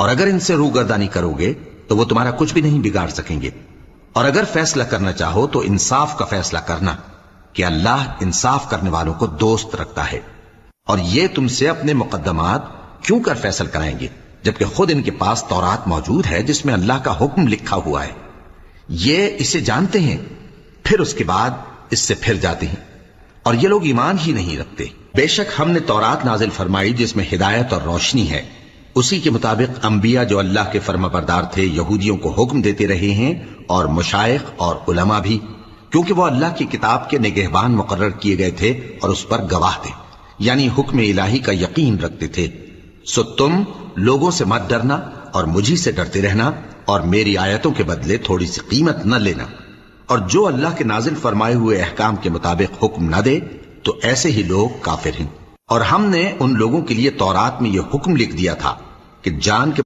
اور اگر ان سے روگردانی کرو گے تو وہ تمہارا کچھ بھی نہیں بگاڑ سکیں گے۔ اور اگر فیصلہ کرنا چاہو تو انصاف کا فیصلہ کرنا کہ اللہ انصاف کرنے والوں کو دوست رکھتا ہے۔ اور یہ تم سے اپنے مقدمات کیوں کر فیصل کرائیں گے جبکہ خود ان کے پاس تورات موجود ہے جس میں اللہ کا حکم لکھا ہوا ہے۔ یہ اسے جانتے ہیں پھر اس کے بعد اس سے پھر جاتے ہیں اور یہ لوگ ایمان ہی نہیں رکھتے۔ بے شک ہم نے تورات نازل فرمائی جس میں ہدایت اور روشنی ہے، اسی کے مطابق انبیاء جو اللہ کے فرما بردار تھے یہودیوں کو حکم دیتے رہے ہیں، اور مشائخ اور علماء بھی، کیونکہ وہ اللہ کی کتاب کے نگہبان مقرر کیے گئے تھے اور اس پر گواہ تھے، یعنی حکم الہی کا یقین رکھتے تھے۔ سو تم لوگوں سے مت ڈرنا اور مجھی سے ڈرتے رہنا، اور میری آیتوں کے بدلے تھوڑی سی قیمت نہ لینا۔ اور جو اللہ کے نازل فرمائے ہوئے احکام کے مطابق حکم نہ دے تو ایسے ہی لوگ کافر ہیں۔ اور ہم نے ان لوگوں کے لیے تورات میں یہ حکم لکھ دیا تھا کہ جان کے